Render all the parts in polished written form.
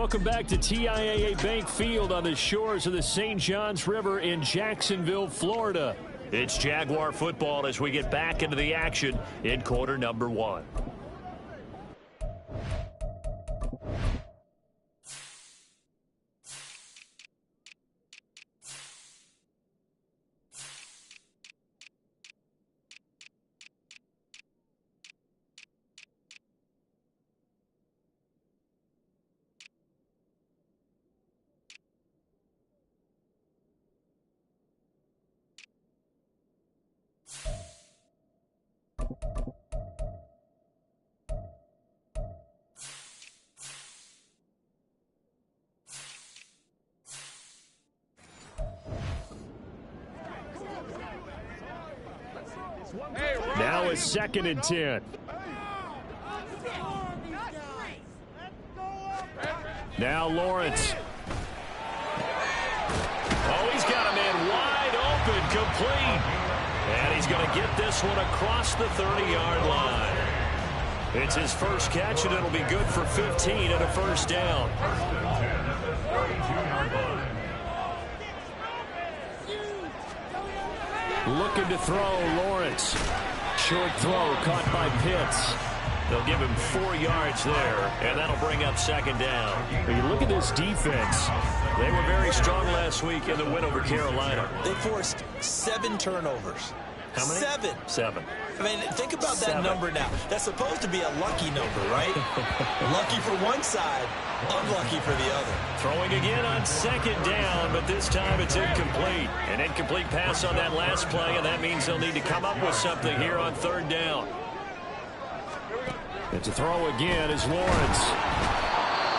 Welcome back to TIAA Bank Field on the shores of the St. Johns River in Jacksonville, Florida. It's Jaguar football as we get back into the action in quarter number 1. Now it's 2nd and 10. Now Lawrence. Oh, he's got a man wide open, complete. And he's going to get this one across the 30-yard line. It's his first catch, and it'll be good for 15 and a first down. Looking to throw, Lawrence. Short throw caught by Pitts. They'll give him 4 yards there, and that'll bring up 2nd down. When you look at this defense, they were very strong last week in the win over Carolina. They forced 7 turnovers. How many? 7. I mean, think about 7. that number now. That's supposed to be a lucky number, right? Lucky for one side, unlucky for the other. Throwing again on 2nd down, but this time it's incomplete. An incomplete pass on that last play, and that means they'll need to come up with something here on 3rd down. It's a throw again as Lawrence.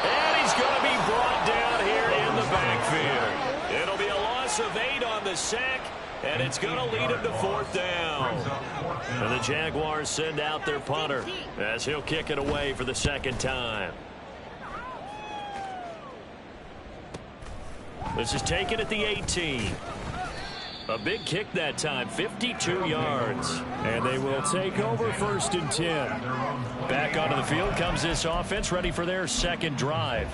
And he's going to be brought down here in the backfield. It'll be a loss of 8 on the sack, and it's going to lead him to 4th down. And the Jaguars send out their punter as he'll kick it away for the 2nd time. This is taken at the 18. A big kick that time, 52 yards. And they will take over 1st and 10. Back onto the field comes this offense, ready for their 2nd drive.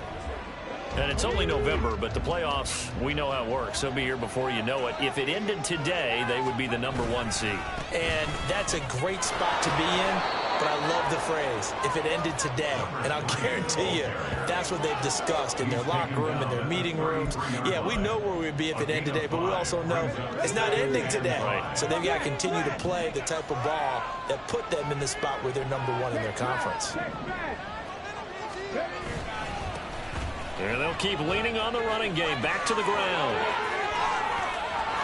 And it's only November, but the playoffs, we know how it works. They'll be here before you know it. If it ended today, they would be the number 1 seed. And that's a great spot to be in, but I love the phrase, if it ended today. And I'll guarantee you, that's what they've discussed in their locker room, in their meeting rooms. Yeah, we know where we'd be if it ended today, but we also know it's not ending today. Right. So they've got to continue to play the type of ball that put them in the spot where they're number 1 in their conference. And they'll keep leaning on the running game. Back to the ground.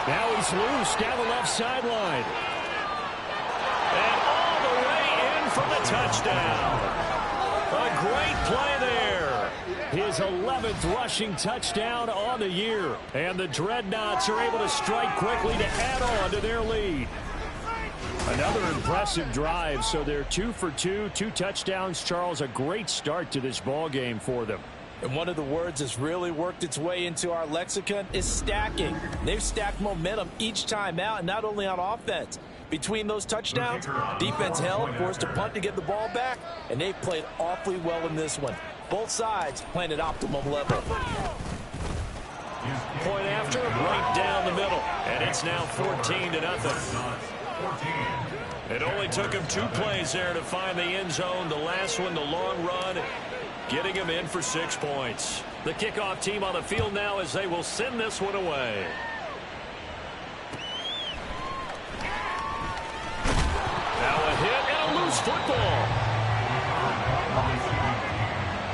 Now he's loose down the left sideline. And all the way in for the touchdown. A great play there. His 11th rushing touchdown on the year. And the Dreadnoughts are able to strike quickly to add on to their lead. Another impressive drive. So they're 2 for 2, 2 touchdowns. Charles, a great start to this ball game for them. And one of the words that's really worked its way into our lexicon is stacking. They've stacked momentum each time out, and not only on offense. Between those touchdowns, defense held, forced a punt to get the ball back, and they've played awfully well in this one. Both sides playing at optimum level. Point after, right down the middle. And it's now 14-0. It only took him 2 plays there to find the end zone. The last one, the long run, getting him in for 6 points. The kickoff team on the field now as they will send this one away. Now a hit and a loose football.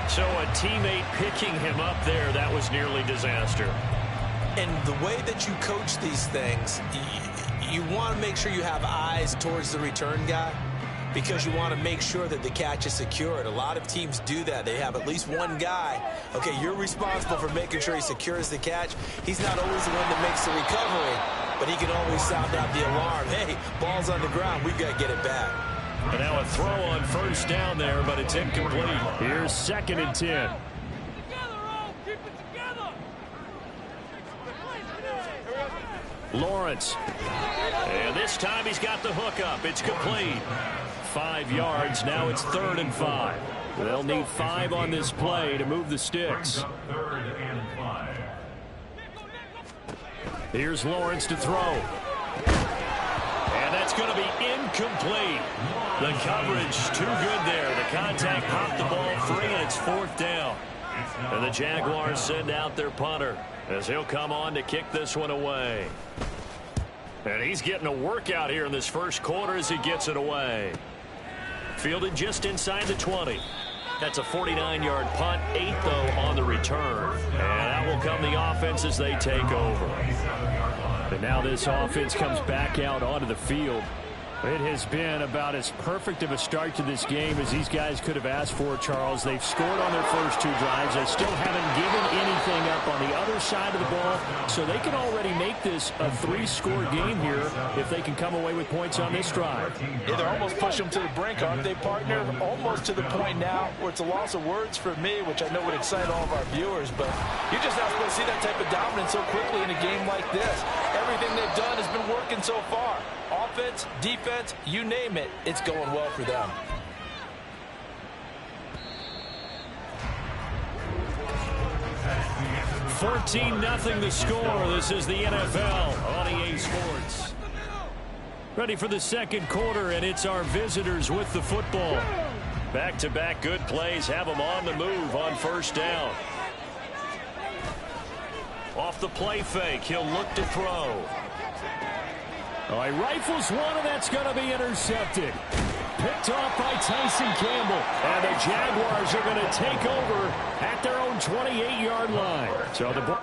So a teammate picking him up there, that was nearly disaster. And the way that you coach these things, you want to make sure you have eyes towards the return guy, because you want to make sure that the catch is secured. A lot of teams do that. They have at least one guy. Okay, you're responsible for making sure he secures the catch. He's not always the one that makes the recovery, but he can always sound out the alarm. Hey, ball's on the ground. We've got to get it back. And now a throw on 1st down there, but it's incomplete. Here's 2nd and 10. Lawrence. And this time he's got the hook up. It's complete. 5 yards. Now it's 3rd and 5. They'll need 5 on this play to move the sticks. Here's Lawrence to throw. And that's going to be incomplete. The coverage too good there. The contact popped the ball free, and it's 4th down. And the Jaguars send out their punter as he'll come on to kick this one away. And he's getting a workout here in this first quarter as he gets it away. Fielded just inside the 20. That's a 49-yard punt, 8 though on the return. And that will come the offense as they take over. And now this offense comes back out onto the field. It has been about as perfect of a start to this game as these guys could have asked for, Charles. They've scored on their first 2 drives. They still haven't given anything up on the other side of the ball, so they can already make this a 3-score game here if they can come away with points on this drive. Yeah, they're almost pushing them to the brink, aren't they, partner? Almost to the point now where it's a loss of words for me, which I know would excite all of our viewers, but you're just not supposed to see that type of dominance so quickly in a game like this. Everything they've done has been working so far. Offense, defense, you name it, it's going well for them. $14-0 the score. This is the NFL on EA Sports. Ready for the second quarter, and it's our visitors with the football. Back-to-back good plays have them on the move on first down. Off the play fake, he'll look to throw. Oh, he rifles one, and that's going to be intercepted. Picked off by Tyson Campbell. And the Jaguars are going to take over at their own 28-yard line. So the ball.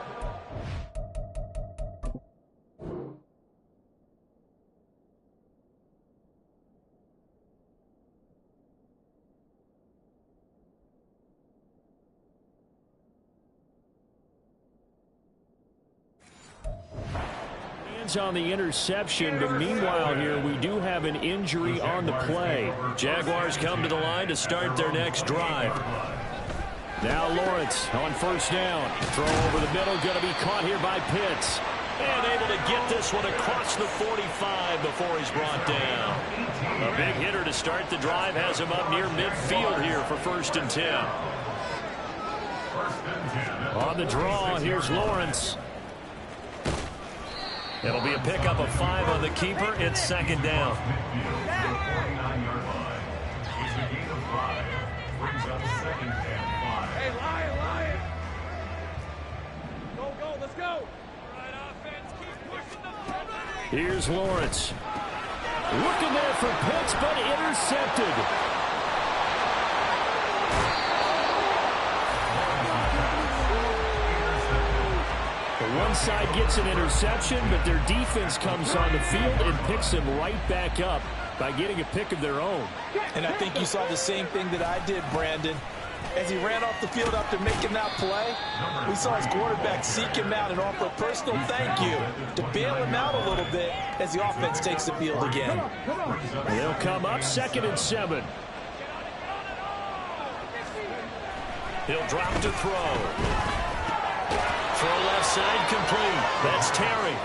On the interception, but meanwhile here we do have an injury on the play. Jaguars come to the line to start their next drive. Now Lawrence on first down. Throw over the middle, going to be caught here by Pitts. And able to get this one across the 45 before he's brought down. A big hitter to start the drive has him up near midfield here for 1st and 10. On the draw, here's Lawrence. It'll be a pickup of 5 on the keeper. It's 2nd down. Hey, Lion. Go, let's go. All right, offense, keep pushing the ball. Here's Lawrence. Looking there for Pitts, but intercepted. One side gets an interception, but their defense comes on the field and picks them right back up by getting a pick of their own. And I think you saw the same thing that I did, Brandon. As he ran off the field after making that play, we saw his quarterback seek him out and offer a personal thank you to bail him out a little bit as the offense takes the field again. They'll come up 2nd and 7. He'll drop to throw. Throw left side complete. That's Terry.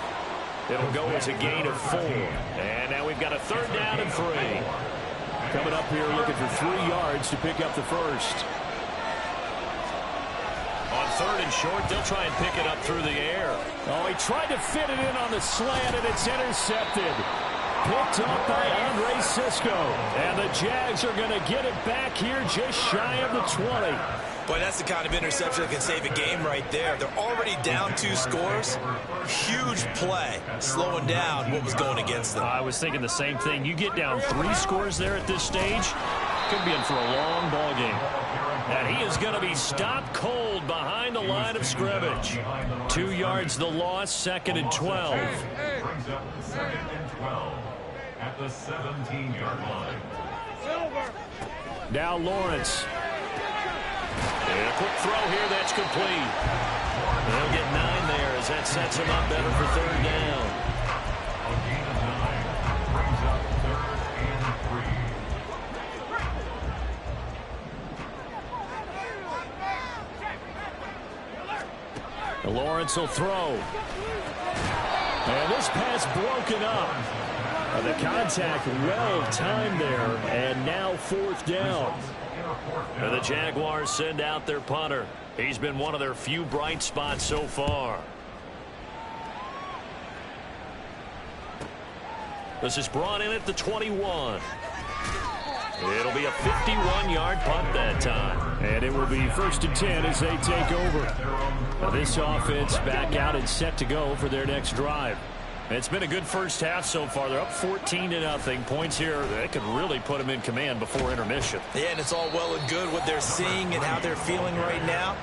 It'll go as a gain of 4. And now we've got a 3rd down and 3. Coming up here looking for 3 yards to pick up the first. On 3rd and short, they'll try and pick it up through the air. Oh, he tried to fit it in on the slant, and it's intercepted. Picked up by Andre Cisco. And the Jags are going to get it back here just shy of the 20. Boy, that's the kind of interception that can save a game right there. They're already down 2 scores. Huge play, slowing down what was going against them. I was thinking the same thing. You get down 3 scores there at this stage, could be in for a long ball game. And he is going to be stopped cold behind the line of scrimmage. 2 yards the loss, 2nd and 12. Brings up 2nd and 12 at the 17-yard line. Now Lawrence. And a quick throw here, that's complete. They'll get 9 there as that sets him up better for 3rd down. A gain of 9 brings up 3rd and 3. Lawrence will throw. And this pass broken up. The contact well timed there, and now fourth down. And the Jaguars send out their punter. He's been one of their few bright spots so far. This is brought in at the 21. It'll be a 51-yard punt that time. And it will be 1st and 10 as they take over. Now this offense back out and set to go for their next drive. It's been a good first half so far. They're up 14-0. Points here that could really put them in command before intermission. Yeah, and it's all well and good what they're seeing and how they're feeling right now.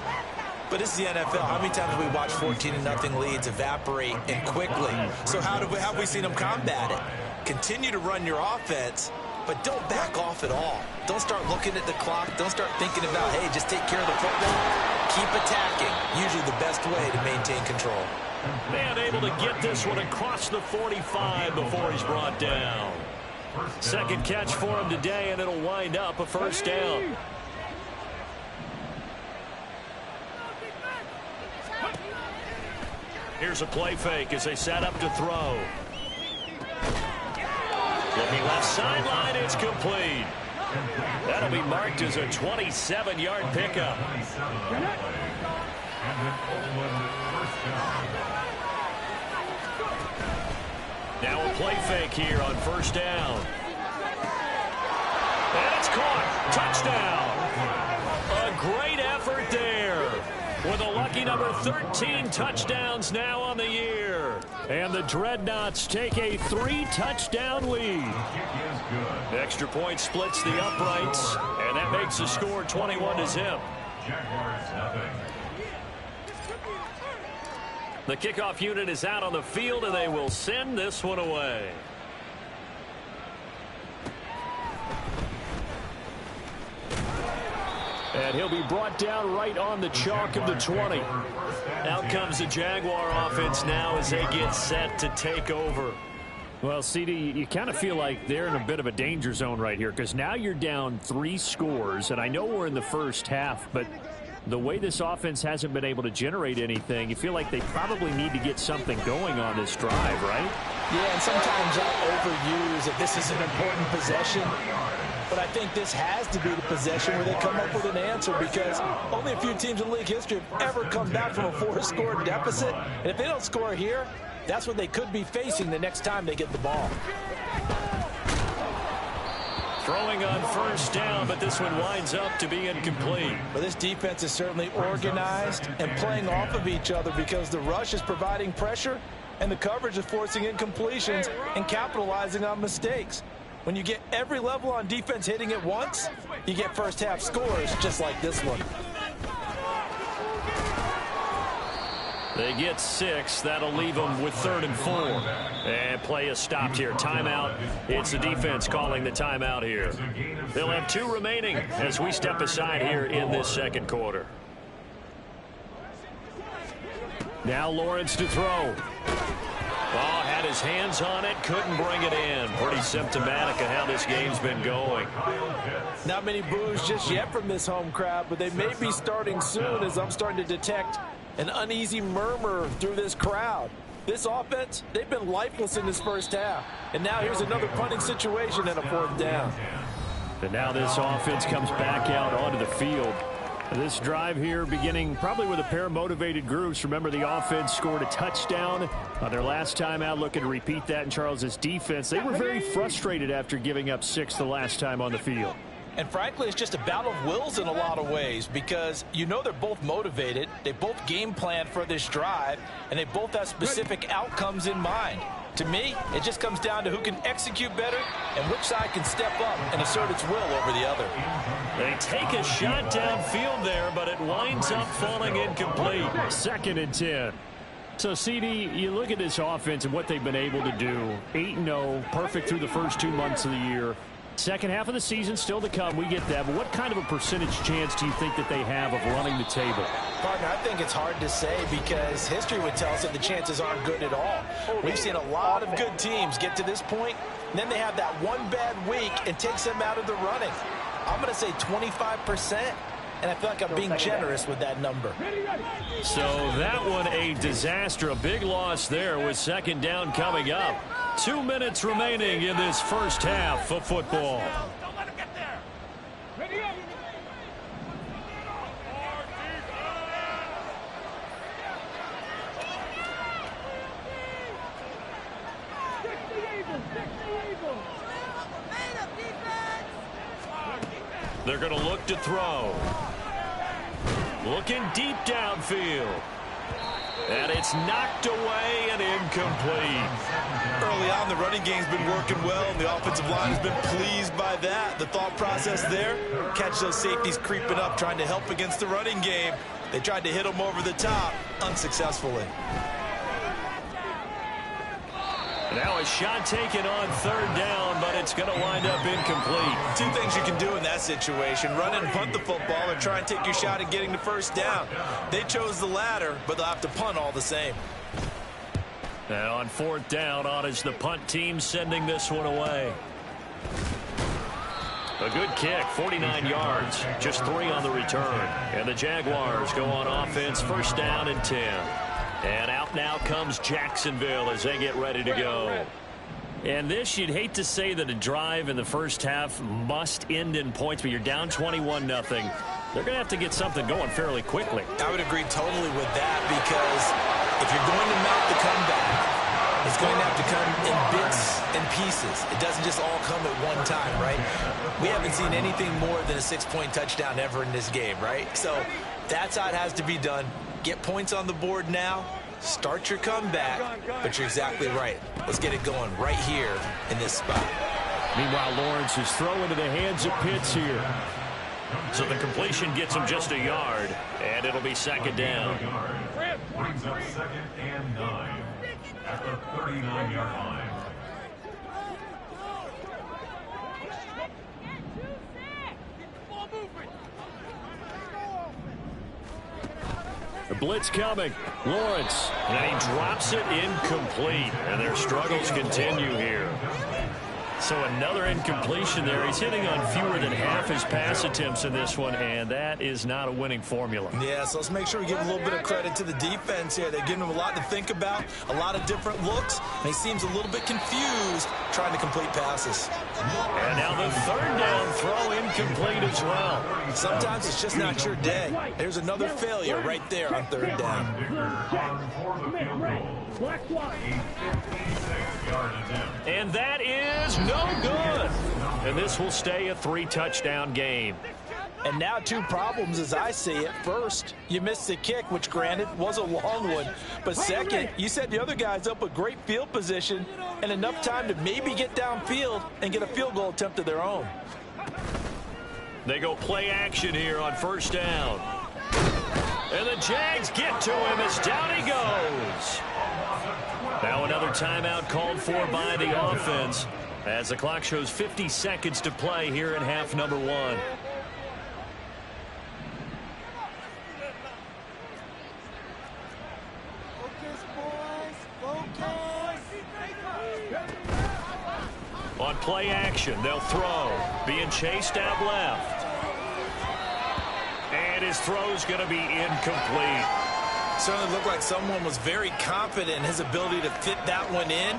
But it's the NFL. How many times have we watched 14-0 leads evaporate and quickly? So how have we seen them combat it? Continue to run your offense, but don't back off at all. Don't start looking at the clock. Don't start thinking about, hey, just take care of the football. Keep attacking. Usually the best way to maintain control. Man able to get this one across the 45 before he's brought down. Second catch for him today, and it'll wind up a first down. Here's a play fake as they set up to throw. Looking left sideline, it's complete. That'll be marked as a 27-yard pickup. Now a play fake here on first down. And it's caught. Touchdown. A great effort there. With a lucky number 13 touchdowns now on the year. And the Dreadnoughts take a 3-touchdown lead. Extra point splits the uprights, and that makes the score 21-0. The kickoff unit is out on the field, and they will send this one away. And he'll be brought down right on the chalk of the 20. Out comes the Jaguar offense now as they get set to take over. Well, CD, you kind of feel like they're in a bit of a danger zone right here because now you're down 3 scores, and I know we're in the first half, but the way this offense hasn't been able to generate anything, you feel like they probably need to get something going on this drive, right? Yeah, and sometimes I'll overuse that this is an important possession. But I think this has to be the possession where they come up with an answer because only a few teams in league history have ever come back from a 4-score deficit. And if they don't score here, that's what they could be facing the next time they get the ball. Throwing on first down, but this one winds up to be incomplete. But this defense is certainly organized and playing off of each other because the rush is providing pressure and the coverage is forcing incompletions and capitalizing on mistakes. When you get every level on defense hitting at once, you get first half scores just like this one. They get 6. That'll leave them with 3rd and 4. And play is stopped here. Timeout. It's the defense calling the timeout here. They'll have 2 remaining as we step aside here in this second quarter. Now Lawrence to throw. Oh, had his hands on it, couldn't bring it in. Pretty symptomatic of how this game's been going. Not many boos just yet from this home crowd, but they may be starting soon as I'm starting to detect an uneasy murmur through this crowd. This offense, they've been lifeless in this first half. And now here's another punting situation and a 4th down. And now this offense comes back out onto the field. This drive here beginning probably with a pair of motivated groups. Remember, the offense scored a touchdown on their last time out. Looking to repeat that in Charles's defense. They were very frustrated after giving up 6 the last time on the field. And frankly, it's just a battle of wills in a lot of ways because you know they're both motivated. They both game plan for this drive, and they both have specific outcomes in mind. To me, it just comes down to who can execute better and which side can step up and assert its will over the other. They take a shot downfield there, but it winds up falling incomplete. 2nd and 10. So, CD, you look at this offense and what they've been able to do. 8-0, perfect through the first 2 months of the year. Second half of the season still to come. We get that. But what kind of a percentage chance do you think that they have of running the table? Partner, I think it's hard to say because history would tell us that the chances aren't good at all. We've seen a lot of good teams get to this point, and then they have that one bad week and takes them out of the running. I'm going to say 25%, and I feel like I'm being generous with that number. So that one a disaster. A big loss there with 2nd down coming up. 2 minutes remaining in this first half of football. Don't let him get there. Ready up. They're going to look to throw. Looking deep downfield. And it's knocked away and incomplete. Early on, the running game's been working well, and the offensive line has been pleased by that. The thought process there, catch those safeties creeping up, trying to help against the running game. They tried to hit them over the top, unsuccessfully. Now a shot taken on third down, but it's going to wind up incomplete. Two things you can do in that situation: run and punt the football, or try and take your shot at getting the first down. They chose the latter, but they'll have to punt all the same. And on fourth down, on is the punt team sending this one away. A good kick, 49 yards, just 3 on the return. And the Jaguars go on offense, first down and 10. And out now comes Jacksonville as they get ready to go. And this, you'd hate to say that a drive in the first half must end in points, but you're down 21-0. They're going to have to get something going fairly quickly. I would agree totally with that, because if you're going to mount the comeback, it's going to have to come in bits and pieces. It doesn't just all come at one time, right? We haven't seen anything more than a 6-point touchdown ever in this game, right? So that's how it has to be done. Get points on the board now, start your comeback, but you're exactly right. Let's get it going right here in this spot. Meanwhile, Lawrence is throwing to the hands of Pitts here. So the completion gets him just a yard, and it'll be second down. Brings up 2nd and 9 at the 39-yard line. The blitz coming. Lawrence. And he drops it incomplete. And their struggles continue here. So another incompletion there. He's hitting on fewer than half his pass attempts in this one, and that is not a winning formula. Yeah, so let's make sure we give a little bit of credit to the defense here. They're giving him a lot to think about, a lot of different looks, and he seems a little bit confused trying to complete passes. And now the third down throw incomplete as well. Sometimes it's just not your day. There's another failure right there on third down. And that is no good. And this will stay a 3-touchdown game. And now 2 problems as I see it. First, you missed the kick, which granted was a long one. But second, you set the other guys up with great field position and enough time to maybe get downfield and get a field goal attempt of their own. They go play action here on first down. And the Jags get to him as down he goes. Now another timeout called for by the offense as the clock shows 50 seconds to play here in half number 1. On play action, they'll throw. Being chased out left. And his throw's going to be incomplete. Certainly looked like someone was very confident in his ability to fit that one in.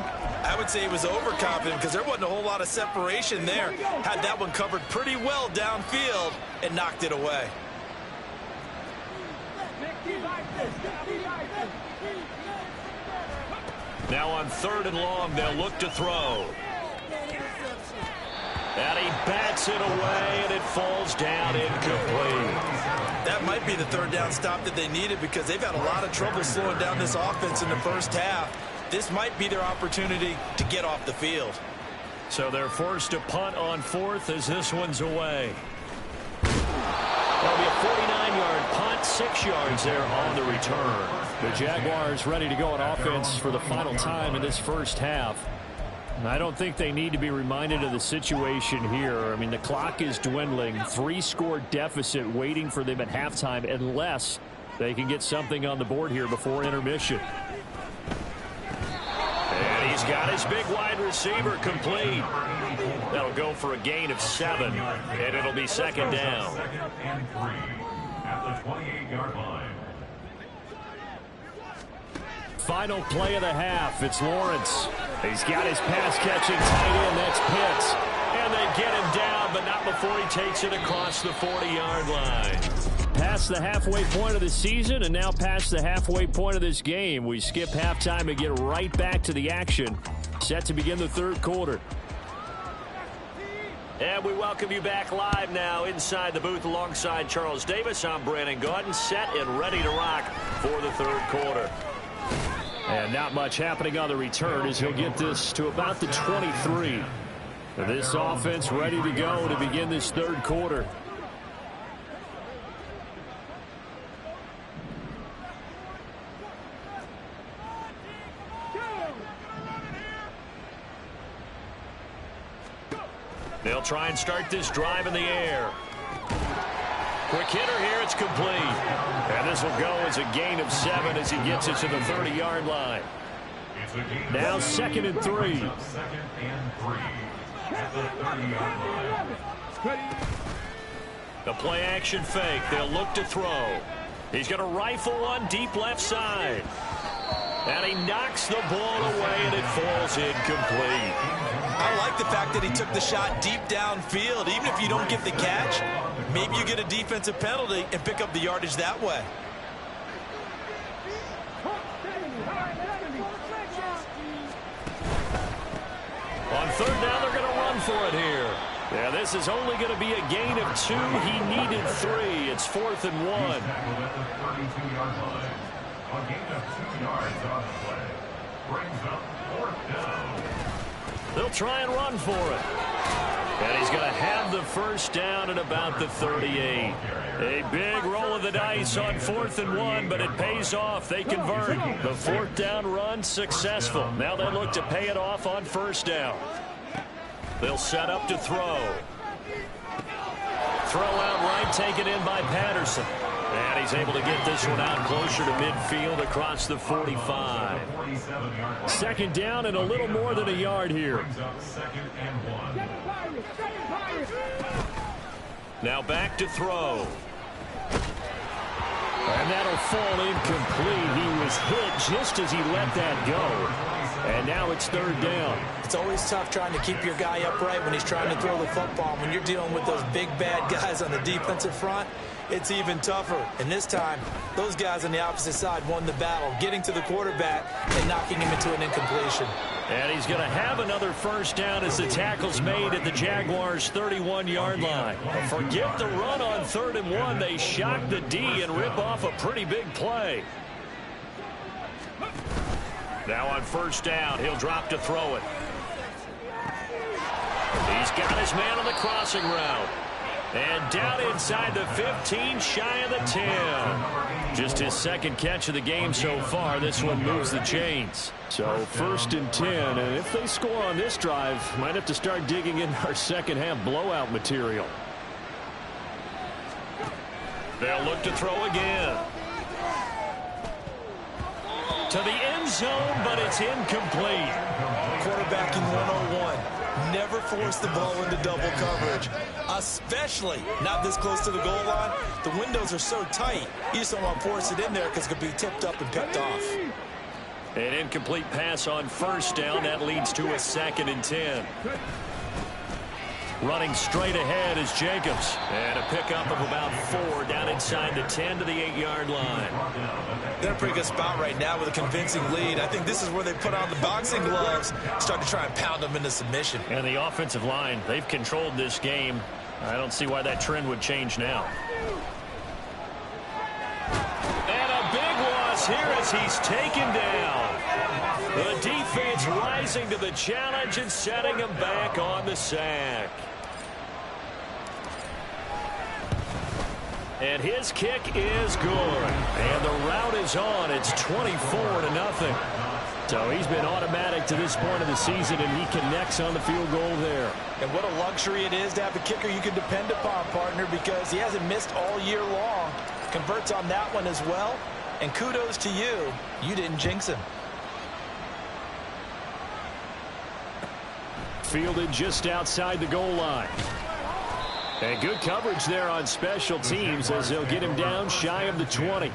I would say he was overconfident because there wasn't a whole lot of separation there. Had that one covered pretty well downfield and knocked it away. Now on 3rd and long, they'll look to throw. And he bats it away, and it falls down incomplete. That might be the third down stop that they needed because they've had a lot of trouble slowing down this offense in the first half. This might be their opportunity to get off the field. So they're forced to punt on 4th as this one's away. That'll be a 49-yard punt, 6 yards there on the return. The Jaguars ready to go on offense for the final time in this first half. I don't think they need to be reminded of the situation here. I mean, the clock is dwindling. 3-score deficit waiting for them at halftime unless they can get something on the board here before intermission. And he's got his big wide receiver complete. That'll go for a gain of 7, and it'll be second down. 2nd and 3 at the 28-yard line. Final play of the half. It's Lawrence. He's got his pass-catching tight end. That's Pitts. And they get him down, but not before he takes it across the 40-yard line. Past the halfway point of the season and now past the halfway point of this game. We skip halftime and get right back to the action. Set to begin the third quarter. And we welcome you back live now inside the booth alongside Charles Davis. I'm Brandon Gaudin, set and ready to rock for the third quarter. And not much happening on the return as he'll get this to about the 23. This offense ready to go to begin this third quarter. They'll try and start this drive in the air. Quick hitter here, it's complete. And this will go as a gain of 7 as he gets it to the 30-yard line. Now 2nd and 3. 2nd and 3 at the 30-yard line. The play action fake. They'll look to throw. He's going to rifle one deep left side. And he knocks the ball away and it falls incomplete. I like the fact that he took the shot deep downfield. Even if you don't get the catch, maybe you get a defensive penalty and pick up the yardage that way. On third down, they're going to run for it here. Yeah, this is only going to be a gain of 2. He needed 3. It's 4th and 1. At the 32-yard line. A gain of 2 yards on the play. Brings up 4th down. They'll try and run for it. And he's going to have the first down at about the 38. A big roll of the dice on 4th and 1, but it pays off. They convert. The 4th down run successful. Now they look to pay it off on 1st down. They'll set up to throw. Throw out right, taken in by Patterson. And he's able to get this one out closer to midfield across the 45. 2nd down and a little more than a yard here. Brings up 2nd and 1. Now back to throw. And that'll fall incomplete. He was hit just as he let that go. And now it's 3rd down. It's always tough trying to keep your guy upright when he's trying to throw the football. When you're dealing with those big bad guys on the defensive front, it's even tougher. And this time, those guys on the opposite side won the battle, getting to the quarterback and knocking him into an incompletion. And he's going to have another first down as the tackle's made at the Jaguars' 31-yard line. Forget the run on 3rd and 1. They shock the D and rip off a pretty big play. Now on 1st down, he'll drop to throw it. He's got his man on the crossing route. And down inside the 15, shy of the 10. Just his 2nd catch of the game so far. This one moves the chains. So 1st and 10. And if they score on this drive, might have to start digging in our second-half blowout material. They'll look to throw again. To the end zone, but it's incomplete. Quarterbacking 101. Never force the ball into double coverage, especially not this close to the goal line. The windows are so tight, you just don't want to force it in there because it could be tipped up and picked off. An incomplete pass on 1st down. That leads to a 2nd and 10. Running straight ahead is Jacobs. And a pickup of about 4 down inside the 10 to the 8-yard line. They're in a pretty good spot right now with a convincing lead. I think this is where they put on the boxing gloves, start to try and pound them into submission. And the offensive line, they've controlled this game. I don't see why that trend would change now. And a big loss here as he's taken down. The defense rising to the challenge and setting him back on the sack. And his kick is good. And the route is on. It's 24-0. So he's been automatic to this point of the season, and he connects on the field goal there. And what a luxury it is to have a kicker you can depend upon, partner, because he hasn't missed all year long. Converts on that one as well. And kudos to you. You didn't jinx him. Fielded just outside the goal line. And good coverage there on special teams as they'll get him down shy of the 20.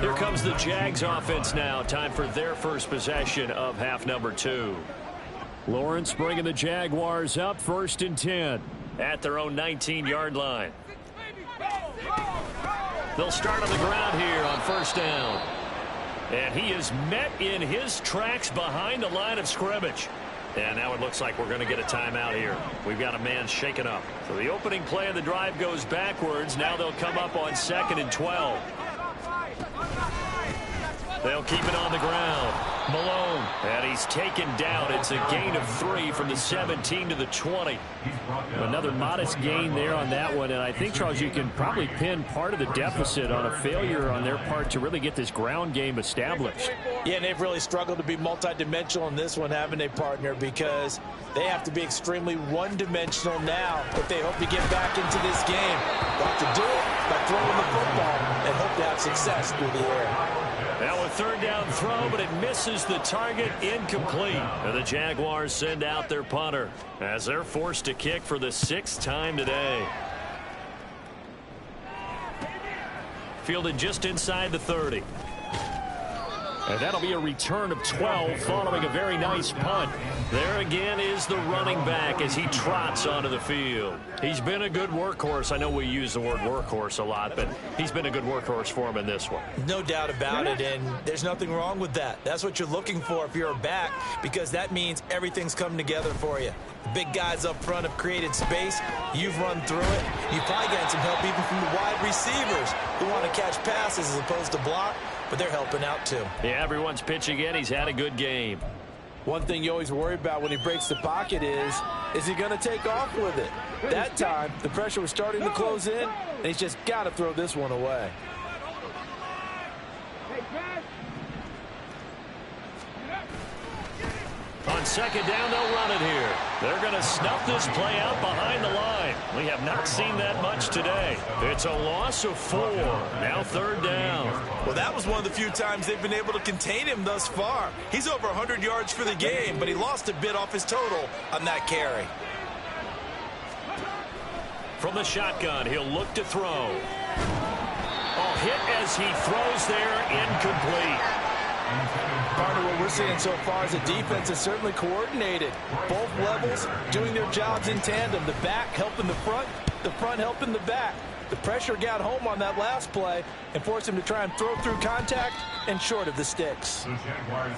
Here comes the Jags offense now. Time for their first possession of half number 2. Lawrence bringing the Jaguars up 1st and 10 at their own 19-yard line. They'll start on the ground here on 1st down. And he is met in his tracks behind the line of scrimmage. And now it looks like we're going to get a timeout here. We've got a man shaken up. So the opening play of the drive goes backwards. Now they'll come up on 2nd and 12. They'll keep it on the ground. Malone, and he's taken down. It's a gain of 3 from the 17 to the 20. Another modest gain there on that one, and I think, Charles, you can probably pin part of the deficit on a failure on their part to really get this ground game established. Yeah, and they've really struggled to be multidimensional in this one, haven't they, partner? Because they have to be extremely one-dimensional now if they hope to get back into this game. They'll have to do it by throwing the football and hope to have success through the air. Now a 3rd down throw, but it misses the target, incomplete. And the Jaguars send out their punter as they're forced to kick for the 6th time today. Fielded just inside the 30. And that'll be a return of 12 following a very nice punt. There again is the running back as he trots onto the field. He's been a good workhorse. I know we use the word workhorse a lot, but he's been a good workhorse for him in this one. No doubt about it, and there's nothing wrong with that. That's what you're looking for if you're a back, because that means everything's coming together for you. The big guys up front have created space. You've run through it. You've probably gotten some help even from the wide receivers who want to catch passes as opposed to block, but they're helping out too. Yeah, everyone's pitching in. He's had a good game. One thing you always worry about when he breaks the pocket is he going to take off with it? That time, the pressure was starting to close in, and he's just got to throw this one away. On 2nd down, they'll run it here. They're going to snuff this play out behind the line. We have not seen that much today. It's a loss of 4. Now 3rd down. Well, that was one of the few times they've been able to contain him thus far. He's over 100 yards for the game, but he lost a bit off his total on that carry. From the shotgun, he'll look to throw. Oh, hit as he throws there, incomplete. Partner, what we're seeing so far is the defense is certainly coordinated. Both levels doing their jobs in tandem. The back helping the front helping the back. The pressure got home on that last play and forced him to try and throw through contact and short of the sticks.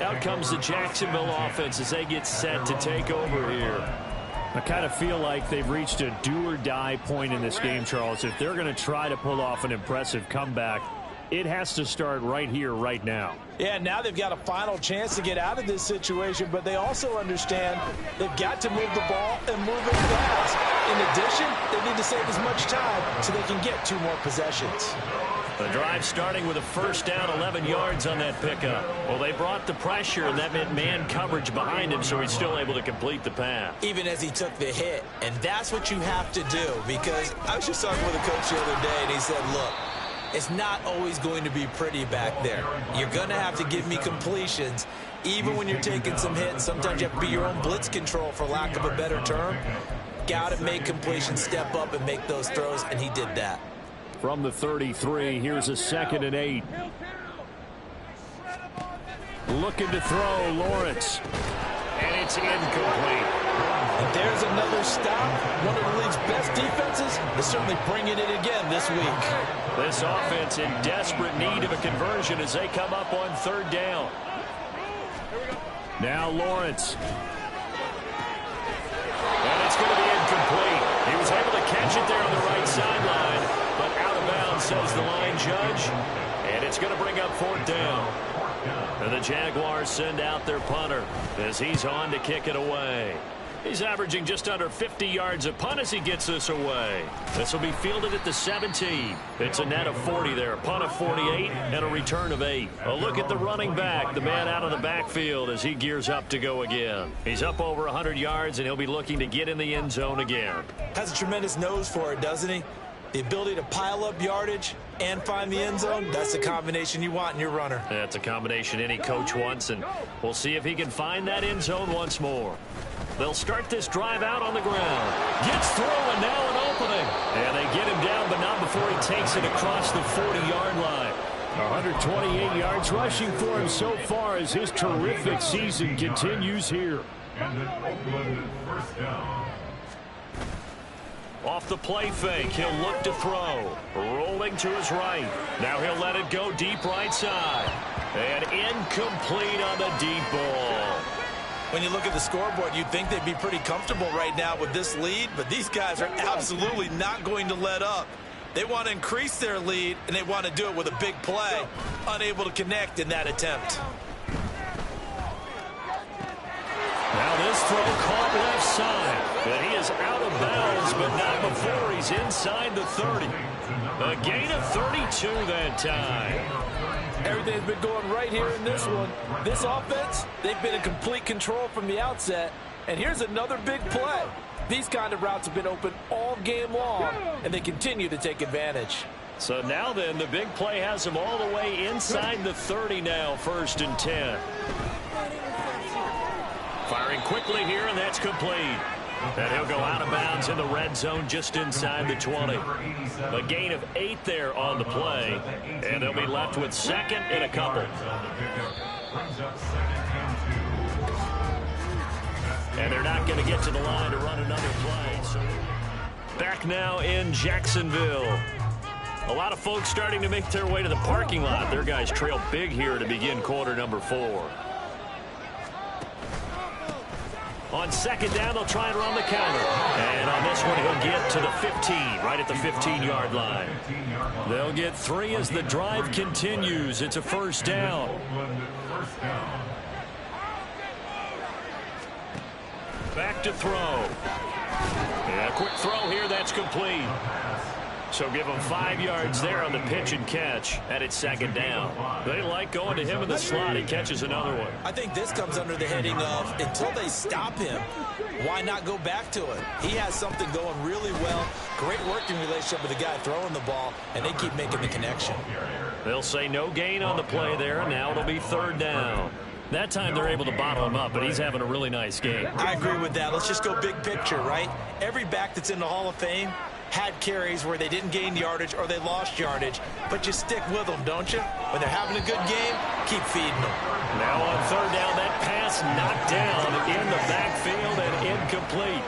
Out comes the Jacksonville offense as they get set to take over here. I kind of feel like they've reached a do-or-die point in this game, Charles. If they're going to try to pull off an impressive comeback, it has to start right here, right now. Yeah, now they've got a final chance to get out of this situation, but they also understand they've got to move the ball and move it fast. In addition, they need to save as much time so they can get 2 more possessions. The drive starting with a 1st down, 11 yards on that pickup. Well, they brought the pressure, and that meant man coverage behind him, so he's still able to complete the pass. Even as he took the hit, and that's what you have to do, because I was just talking with a coach the other day, and he said, look, it's not always going to be pretty back there. You're going to have to give me completions, even when you're taking some hits. Sometimes you have to be your own blitz control, for lack of a better term. Got to make completions, step up, and make those throws, and he did that. From the 33, here's a 2nd and 8. Looking to throw, Lawrence. And it's incomplete. And there's another stop. One of the league's best defenses is certainly bringing it again this week. This offense in desperate need of a conversion as they come up on 3rd down. Now Lawrence. And it's going to be incomplete. He was able to catch it there on the right sideline, but out of bounds, says the line judge. And it's going to bring up 4th down. And the Jaguars send out their punter as he's on to kick it away. He's averaging just under 50 yards a punt as he gets this away. This will be fielded at the 17. It's a net of 40 there, a punt of 48, and a return of 8. A look at the running back, the man out of the backfield as he gears up to go again. He's up over 100 yards, and he'll be looking to get in the end zone again. Has a tremendous nose for it, doesn't he? The ability to pile up yardage and find the end zone, that's the combination you want in your runner. That's a combination any coach wants, and we'll see if he can find that end zone once more. They'll start this drive out on the ground. Gets through, and now an opening. And they get him down, but not before he takes it across the 40-yard line. 128 yards rushing for him so far as his terrific season continues here. And an Oakland first down. Off the play fake, he'll look to throw. Rolling to his right. Now he'll let it go deep right side. And incomplete on the deep ball. When you look at the scoreboard, you'd think they'd be pretty comfortable right now with this lead, but these guys are absolutely not going to let up. They want to increase their lead, and they want to do it with a big play. Unable to connect in that attempt. Now this throw caught left side. And he is out of bounds, but not before he's inside the 30. A gain of 32 that time. Everything's been going right here in this one. This offense, they've been in complete control from the outset. And here's another big play. These kind of routes have been open all game long, and they continue to take advantage. So now then, the big play has him all the way inside the 30 now, 1st and 10. Firing quickly here, and that's complete. And he'll go out of bounds in the red zone just inside the 20. A gain of 8 there on the play, and they'll be left with 2nd and a couple. And they're not going to get to the line to run another play. So back now in Jacksonville. A lot of folks starting to make their way to the parking lot. Their guys trail big here to begin quarter number 4. On 2nd down, they'll try and run the counter. And on this one, he'll get to the 15, right at the 15-yard line. They'll get 3 as the drive continues. It's a 1st down. Back to throw. Yeah, quick throw here. That's complete. So give him 5 yards there on the pitch and catch, and it's 2nd down. They like going to him in the slot. He catches another one. I think this comes under the heading of, until they stop him, why not go back to it? He has something going really well. Great working relationship with the guy throwing the ball, and they keep making the connection. They'll say no gain on the play there, and now it'll be 3rd down. That time they're able to bottle him up, but he's having a really nice game. I agree with that. Let's just go big picture, right? Every back that's in the Hall of Fame had carries where they didn't gain yardage or they lost yardage, but you stick with them, don't you? When they're having a good game, keep feeding them. Now on 3rd down, that pass knocked down in the backfield and incomplete.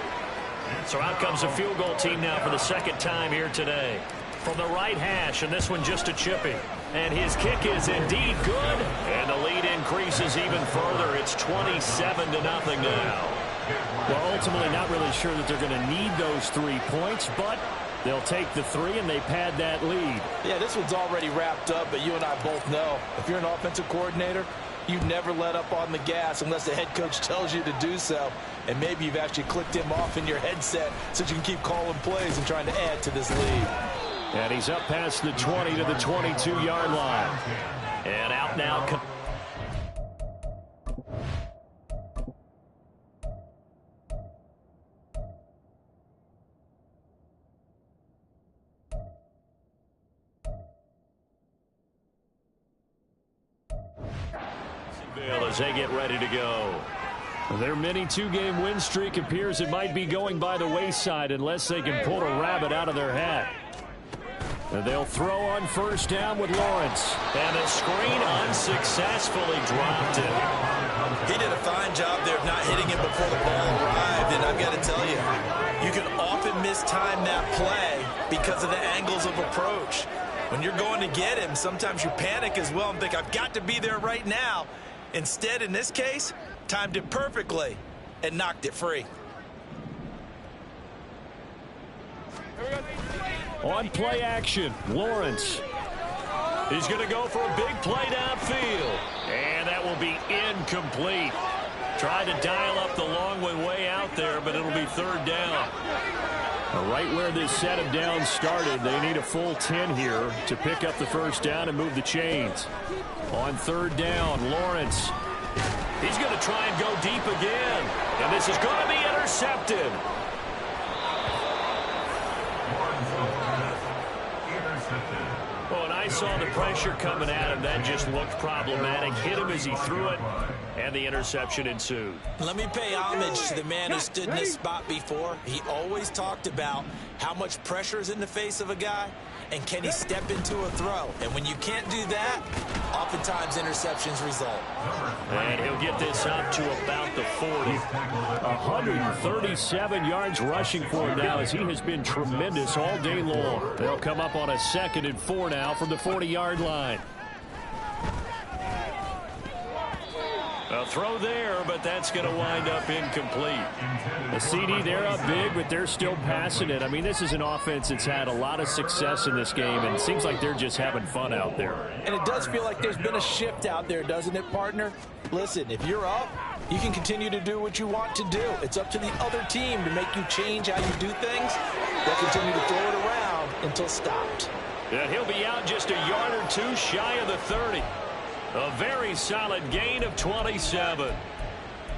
So out comes the field goal team now for the 2nd time here today. From the right hash, and this one just a chippy. And his kick is indeed good, and the lead increases even further. It's 27-0 now. Well, ultimately not really sure that they're going to need those 3 points, but they'll take the 3 and they pad that lead. Yeah, this one's already wrapped up, but you and I both know if you're an offensive coordinator, you never let up on the gas unless the head coach tells you to do so. And maybe you've actually clicked him off in your headset so you can keep calling plays and trying to add to this lead. And he's up past the 20 to the 22-yard line. And out now. As they get ready to go. Their mini 2-game win streak appears it might be going by the wayside unless they can pull a rabbit out of their hat. And they'll throw on 1st down with Lawrence. And the screen unsuccessfully dropped it. He did a fine job there of not hitting it before the ball arrived, and I've got to tell you, you can often mistime that play because of the angles of approach. When you're going to get him, sometimes you panic as well and think, I've got to be there right now. Instead, in this case, timed it perfectly and knocked it free. On play action, Lawrence. He's going to go for a big play downfield. And that will be incomplete. Tried to dial up the long way out there, but it'll be 3rd down. Right where this set of downs started, they need a full 10 here to pick up the 1st down and move the chains. On 3rd down, Lawrence. He's going to try and go deep again. And this is going to be intercepted. Well, and I saw the pressure coming at him. That just looked problematic. Hit him as he threw it. and the interception ensued. Let me pay homage to the man who stood in this spot before. He always talked about how much pressure is in the face of a guy, and can he step into a throw? And when you can't do that, oftentimes interceptions result. And he'll get this up to about the 40. 137 yards rushing for him now as he has been tremendous all day long. They'll come up on a 2nd and 4 now from the 40-yard line. A throw there, but that's going to wind up incomplete. The CD, they're up big, but they're still passing it. I mean, this is an offense that's had a lot of success in this game, and it seems like they're just having fun out there. And it does feel like there's been a shift out there, doesn't it, partner? Listen, if you're up, you can continue to do what you want to do. It's up to the other team to make you change how you do things. They'll continue to throw it around until stopped. And he'll be out just a yard or two shy of the 30. A very solid gain of 27.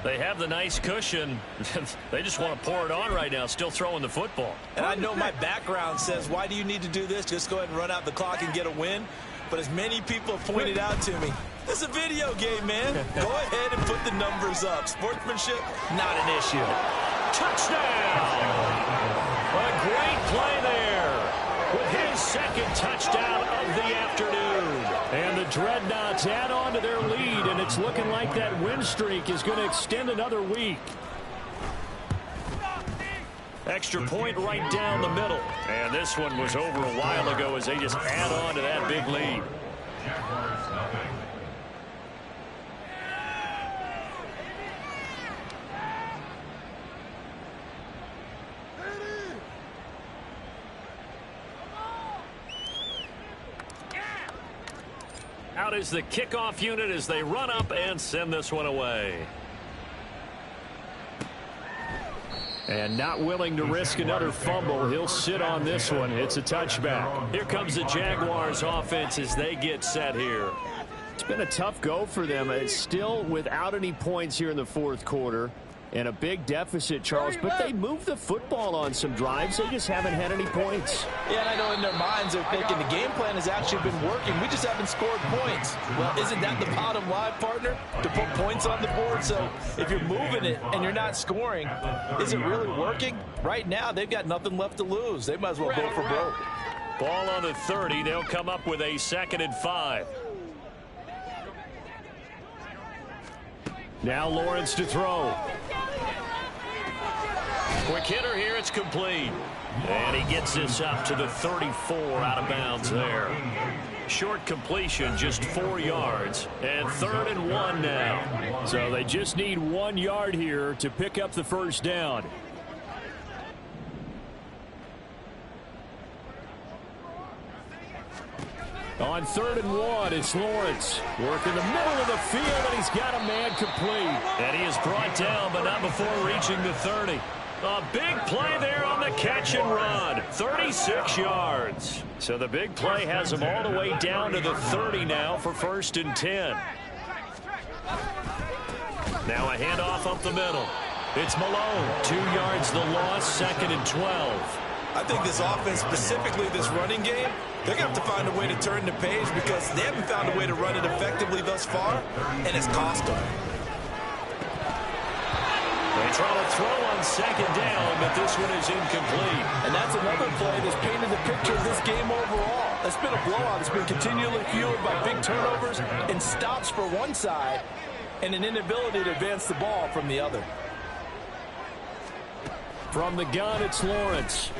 They have the nice cushion. They just want to pour it on right now, still throwing the football. And I know my background says, why do you need to do this? Just go ahead and run out the clock and get a win. But as many people have pointed out to me, it's a video game, man. Go ahead and put the numbers up. Sportsmanship, not an issue. Touchdown! A great play there with his 2nd touchdown of the afternoon. And the Dreadnoughts add on to their lead, and it's looking like that win streak is going to extend another week. Extra point right down the middle. And this one was over a while ago as they just add on to that big lead. Out is the kickoff unit as they run up and send this one away. And not willing to risk another fumble, he'll sit on this one. It's a touchback. Here comes the Jaguars offense as they get set here. It's been a tough go for them. It's still without any points here in the 4th quarter. And a big deficit, Charles, but they moved the football on some drives. They just haven't had any points. Yeah, and I know in their minds they're thinking the game plan has actually been working. We just haven't scored points. Well, isn't that the bottom line, partner? To put points on the board. So if you're moving it and you're not scoring, is it really working? Right now, they've got nothing left to lose. They might as well go for broke. Ball on the 30. They'll come up with a 2nd and 5. Now Lawrence to throw. Quick hitter here, it's complete. And he gets this up to the 34 out of bounds there. Short completion, just 4 yards. And 3rd and 1 now. So they just need 1 yard here to pick up the first down. On 3rd and 1, it's Lawrence. Working the middle of the field, and he's got a man complete. And he is brought down, but not before reaching the 30. A big play there on the catch and run. 36 yards. So the big play has him all the way down to the 30 now for 1st and 10. Now a handoff up the middle. It's Malone. 2 yards the loss, 2nd and 12. I think this offense, specifically this running game, they're going to have to find a way to turn the page because they haven't found a way to run it effectively thus far, and it's cost them. They try to throw on 2nd down, but this one is incomplete. And that's another play that's painted the picture of this game overall. It's been a blowout. It's been continually fueled by big turnovers and stops for one side and an inability to advance the ball from the other. From the gun, it's Lawrence.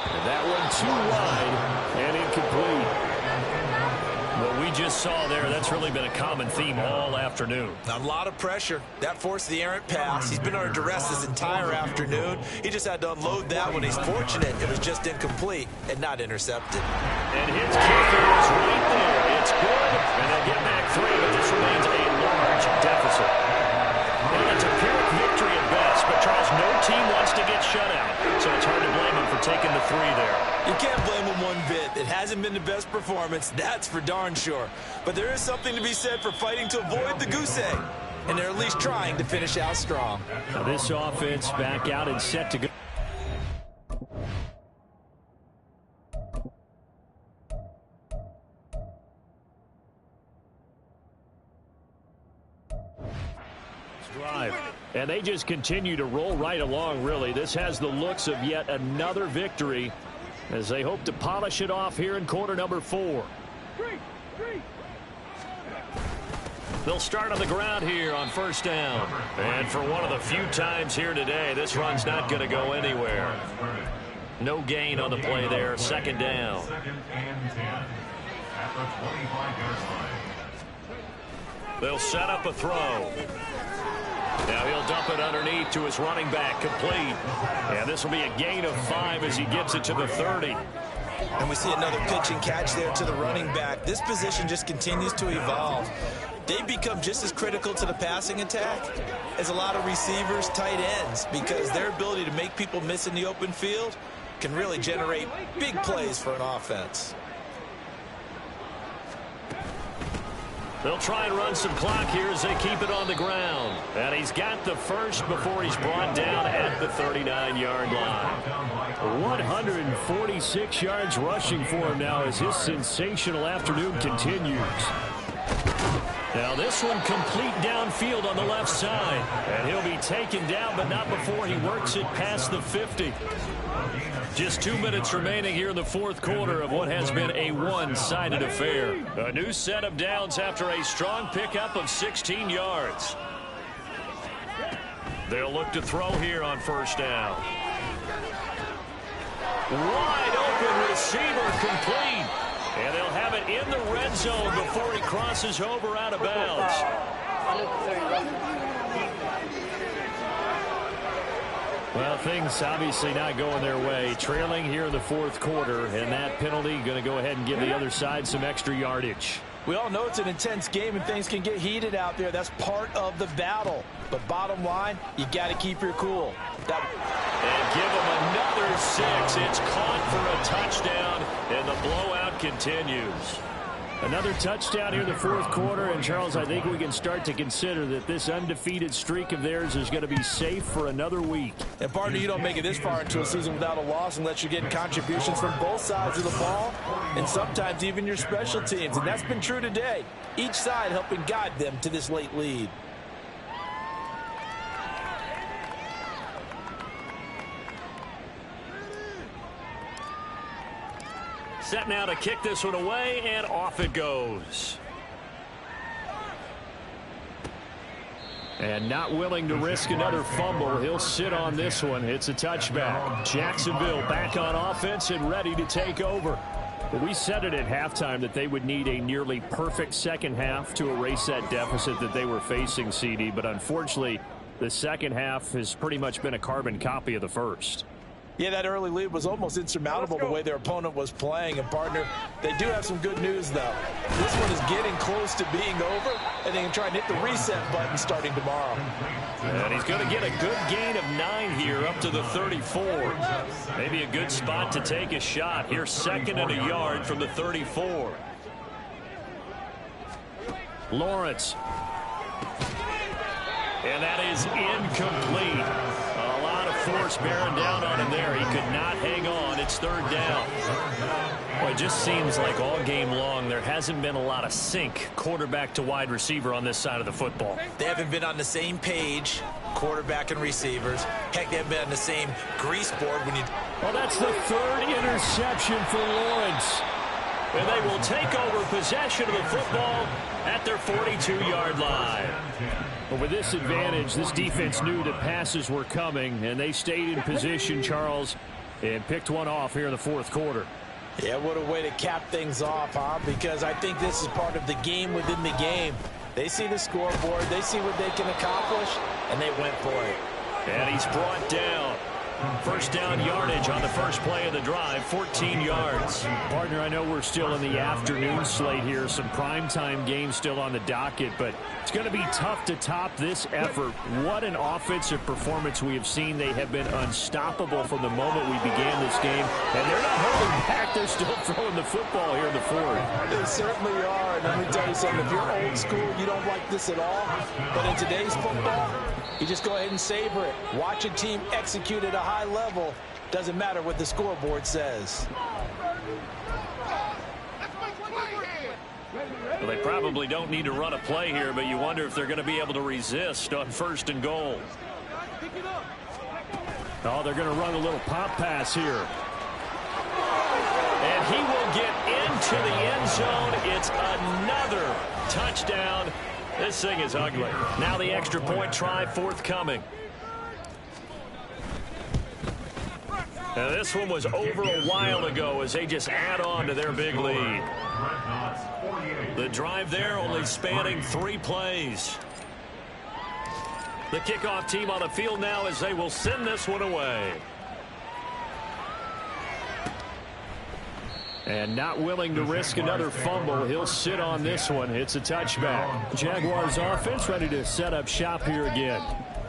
And that one too wide and incomplete. What we just saw there, that's really been a common theme all afternoon. A lot of pressure. That forced the errant pass. He's been under duress this entire afternoon. He just had to unload that one. He's fortunate it was just incomplete and not intercepted. And his kicker is right there. It's good. And they'll get back 3, but this remains a large deficit. And it's a Pyrrhic victory at best, but Charles, no team wants to get shut out, so it's hard to blame him for taking the 3 there. You can't blame him one bit. It hasn't been the best performance, that's for darn sure. But there is something to be said for fighting to avoid the goose egg, and they're at least trying to finish out strong. Now this offense back out and set to go. drive. And they just continue to roll right along, really. This has the looks of yet another victory as they hope to polish it off here in quarter number 4. They'll start on the ground here on first down. And for one of the few times here today, this run's not going to go anywhere. No gain on the play there. Second down. Second and 10 at the 25-yard line. They'll set up a throw. Now he'll dump it underneath to his running back, complete. And this will be a gain of 5 as he gets it to the 30. And we see another pitch and catch there to the running back. This position just continues to evolve. They become just as critical to the passing attack as a lot of receivers, tight ends, because their ability to make people miss in the open field can really generate big plays for an offense. They'll try and run some clock here as they keep it on the ground. And he's got the first before he's brought down at the 39-yard line. 146 yards rushing for him now as his sensational afternoon continues. Now this one complete downfield on the left side. And he'll be taken down, but not before he works it past the 50. Just 2 minutes remaining here in the fourth quarter of what has been a one-sided affair. A new set of downs after a strong pickup of 16 yards. They'll look to throw here on first down. Wide open receiver, complete. And they'll have it in the red zone before he crosses over out of bounds. Well, things obviously not going their way. Trailing here in the fourth quarter, and that penalty going to go ahead and give the other side some extra yardage. We all know it's an intense game and things can get heated out there. That's part of the battle. But bottom line, you got to keep your cool. And give him another 6. It's caught for a touchdown, and the blowout continues. Another touchdown here in the fourth quarter, and Charles, I think we can start to consider that this undefeated streak of theirs is going to be safe for another week. And partner, you don't make it this far into a season without a loss unless you're getting contributions from both sides of the ball and sometimes even your special teams, and that's been true today. Each side helping guide them to this late lead. Set now to kick this one away, and off it goes. And not willing to risk another fumble. He'll sit on this one. It's a touchback. Jacksonville back on offense and ready to take over. But we said it at halftime that they would need a nearly perfect second half to erase that deficit that they were facing, CD. But unfortunately, the second half has pretty much been a carbon copy of the first. Yeah, that early lead was almost insurmountable the way their opponent was playing. And, partner, they do have some good news, though. This one is getting close to being over, and they can try and hit the reset button starting tomorrow. And he's going to get a good gain of 9 here up to the 34. Maybe a good spot to take a shot. Here's second and a yard from the 34. Lawrence. And that is incomplete. A lot of force bearing down on him there. He could not hang on. It's third down. Well, it just seems like all game long there hasn't been a lot of sync quarterback to wide receiver on this side of the football. They haven't been on the same page, quarterback and receivers. Heck, they haven't been on the same grease board when you... Well, that's the third interception for Lawrence. And they will take over possession of the football at their 42-yard line. But with this advantage, this defense knew that passes were coming, and they stayed in position, Charles, and picked one off here in the fourth quarter. Yeah, what a way to cap things off, huh? Because I think this is part of the game within the game. They see the scoreboard, they see what they can accomplish, and they went for it. And he's brought down. First down yardage on the first play of the drive, 14 yards. Partner, I know we're still in the afternoon slate here. Some primetime games still on the docket, but it's going to be tough to top this effort. What an offensive performance we have seen. They have been unstoppable from the moment we began this game, and they're not holding back. They're still throwing the football here in the fourth. They certainly are, and let me tell you something. If you're old school, you don't like this at all, but in today's football, you just go ahead and savor it. Watch a team execute at a high level. Doesn't matter what the scoreboard says. Well, they probably don't need to run a play here, but you wonder if they're going to be able to resist on 1st and goal. Oh, they're going to run a little pop pass here. And he will get into the end zone. It's another touchdown. This thing is ugly. Now the extra point try forthcoming. Now this one was over a while ago as they just add on to their big lead. The drive there only spanning 3 plays. The kickoff team on the field now as they will send this one away. And not willing to risk another fumble. He'll sit on this one. It's a touchback. Jaguars offense ready to set up shop here again.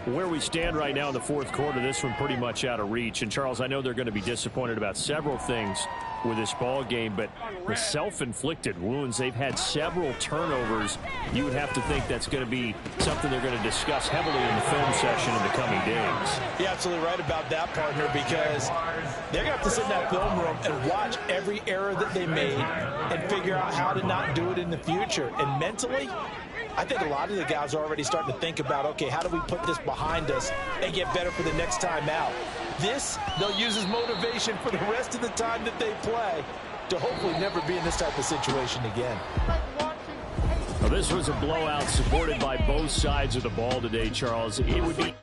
Where we stand right now in the 4th quarter, this one pretty much out of reach. And, Charles, I know they're going to be disappointed about several things with this ball game, but the self-inflicted wounds, they've had several turnovers. You would have to think that's going to be something they're going to discuss heavily in the film session in the coming days. You're absolutely right about that, partner, because they're going to have to sit in that film room and watch every error that they made and figure out how to not do it in the future. And mentally, I think a lot of the guys are already starting to think about, okay, how do we put this behind us and get better for the next time out? This, they'll use as motivation for the rest of the time that they play to hopefully never be in this type of situation again. Well, this was a blowout supported by both sides of the ball today, Charles. It would be